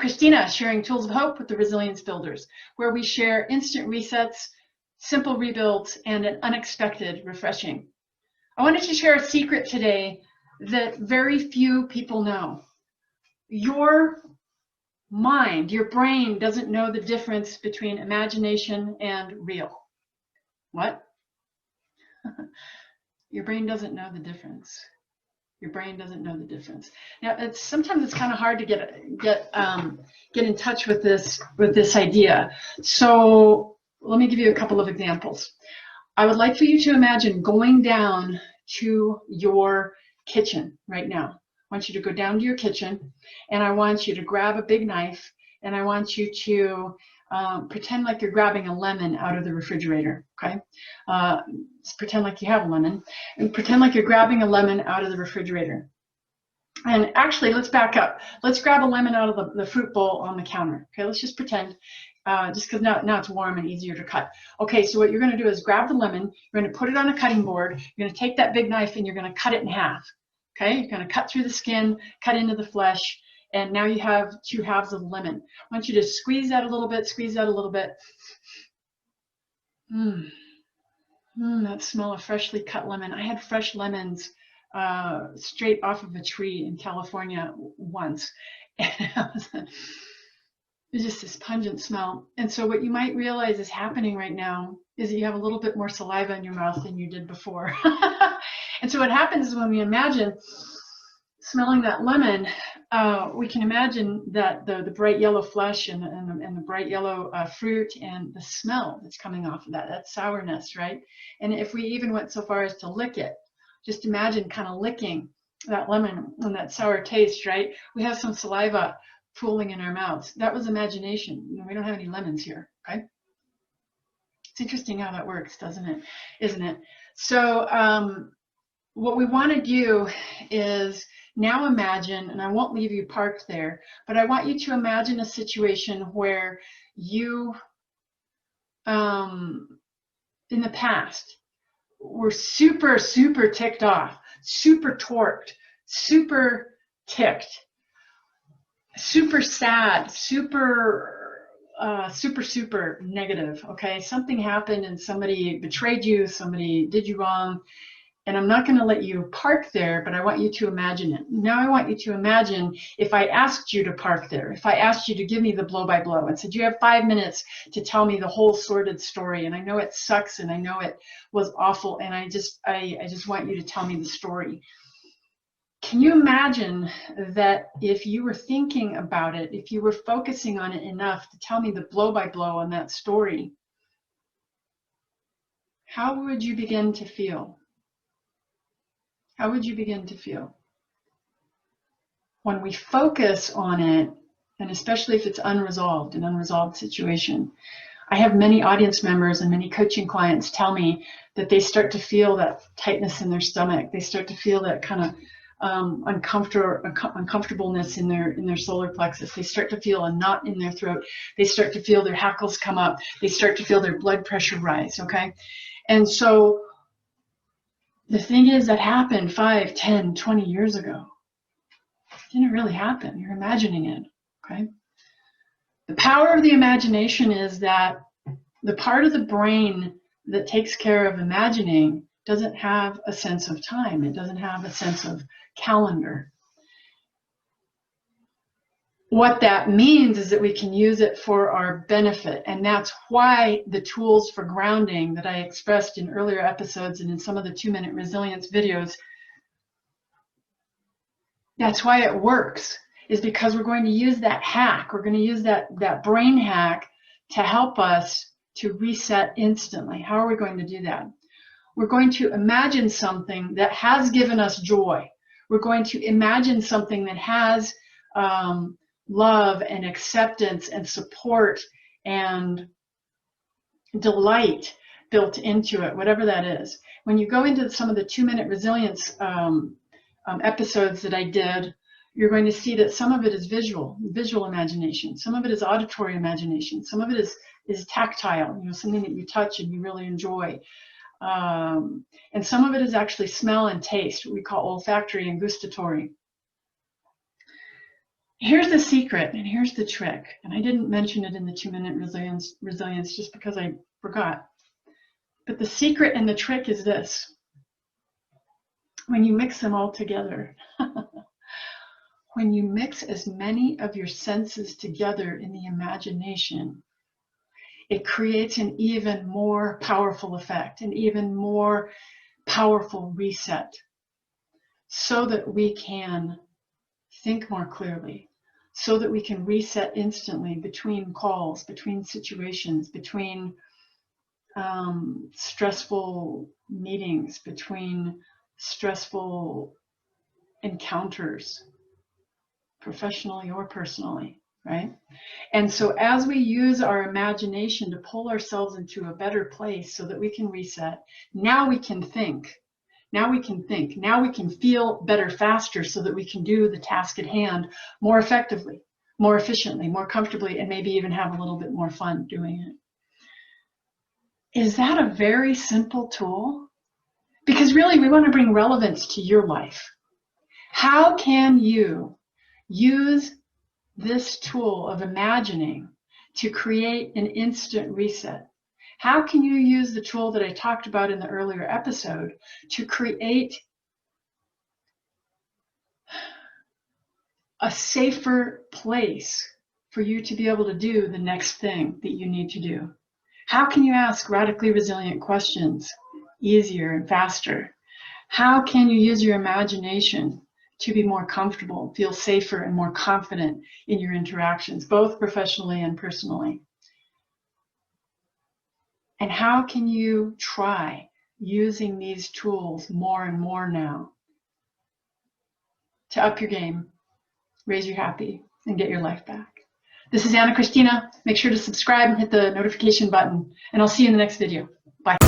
Christina, sharing tools of hope with the Resilience Builders, where we share instant resets, simple rebuilds, and an unexpected refreshing. I wanted to share a secret today that very few people know. Your mind, your brain doesn't know the difference between imagination and real. What? Your brain doesn't know the difference. Your brain doesn't know the difference. Now, sometimes it's kind of hard to get in touch with this idea. So let me give you a couple of examples. I would like for you to imagine going down to your kitchen right now. I want you to go down to your kitchen, and I want you to grab a big knife, and I want you to pretend like you're grabbing a lemon out of the refrigerator, okay? Just pretend like you have a lemon, and pretend like you're grabbing a lemon out of the refrigerator. And actually, let's back up. Let's grab a lemon out of the fruit bowl on the counter, okay? Let's just pretend, just because now it's warm and easier to cut. Okay, so what you're gonna do is grab the lemon, you're gonna put it on a cutting board, you're gonna take that big knife and you're gonna cut it in half, okay? You're gonna cut through the skin, cut into the flesh, and now you have two halves of the lemon. I want you to squeeze that a little bit, squeeze that a little bit. That smell of freshly cut lemon. I had fresh lemons straight off of a tree in California once. And it was just this pungent smell. And so what you might realize is happening right now is that you have a little bit more saliva in your mouth than you did before. And so what happens is when we imagine smelling that lemon, we can imagine that the bright yellow flesh and the bright yellow fruit and the smell that's coming off of that sourness, right? And if we even went so far as to lick it, just imagine kind of licking that lemon and that sour taste, right? We have some saliva pooling in our mouths. That was imagination. We don't have any lemons here, okay? It's interesting how that works, doesn't it? Isn't it? So what we want to do is now imagine, and I won't leave you parked there, but I want you to imagine a situation where you, in the past, were super, super ticked off, super torqued, super ticked, super sad, super negative, okay? Something happened and somebody betrayed you, somebody did you wrong, and I'm not going to let you park there, but I want you to imagine it. Now I want you to imagine if I asked you to park there, if I asked you to give me the blow-by-blow and said, you have 5 minutes to tell me the whole sordid story, and I know it sucks and I know it was awful, and I just want you to tell me the story. Can you imagine that if you were thinking about it, if you were focusing on it enough to tell me the blow-by-blow on that story, how would you begin to feel? How would you begin to feel? When we focus on it, and especially if it's unresolved, an unresolved situation, I have many audience members and many coaching clients tell me that they start to feel that tightness in their stomach. They start to feel that kind of uncomfortableness in their solar plexus. They start to feel a knot in their throat. They start to feel their hackles come up. They start to feel their blood pressure rise, okay? And so the thing is, that happened 5, 10, 20 years ago. It didn't really happen. You're imagining it, okay? The power of the imagination is that the part of the brain that takes care of imagining doesn't have a sense of time. It doesn't have a sense of calendar. What that means is that we can use it for our benefit, and that's why the tools for grounding that I expressed in earlier episodes and in some of the 2-minute resilience videos, that's why it works, is because we're going to use that hack. We're going to use that brain hack to help us to reset instantly. How are we going to do that? We're going to imagine something that has given us joy. We're going to imagine something that has love and acceptance and support and delight built into it, whatever that is. When you go into some of the 2-minute resilience episodes that I did, you're going to see that some of it is visual imagination. Some of it is auditory imagination. Some of it is tactile, something that you touch and you really enjoy. And some of it is actually smell and taste, what we call olfactory and gustatory. Here's the secret and here's the trick. And I didn't mention it in the 2-minute resilience just because I forgot. But the secret and the trick is this. When you mix them all together, when you mix as many of your senses together in the imagination, it creates an even more powerful effect, an even more powerful reset, so that we can think more clearly, so that we can reset instantly between calls, between situations, between stressful meetings, between stressful encounters, professionally or personally, right? And so as we use our imagination to pull ourselves into a better place so that we can reset, now we can think. Now we can think. Now we can feel better faster so that we can do the task at hand more effectively, more efficiently, more comfortably, and maybe even have a little bit more fun doing it. Is that a very simple tool? Because really, we want to bring relevance to your life. How can you use this tool of imagining to create an instant reset? How can you use the tool that I talked about in the earlier episode to create a safer place for you to be able to do the next thing that you need to do? How can you ask radically resilient questions easier and faster? How can you use your imagination to be more comfortable, feel safer and more confident in your interactions, both professionally and personally? And how can you try using these tools more and more now to up your game, raise your happy, and get your life back? This is Anna Christina. Make sure to subscribe and hit the notification button, and I'll see you in the next video. Bye.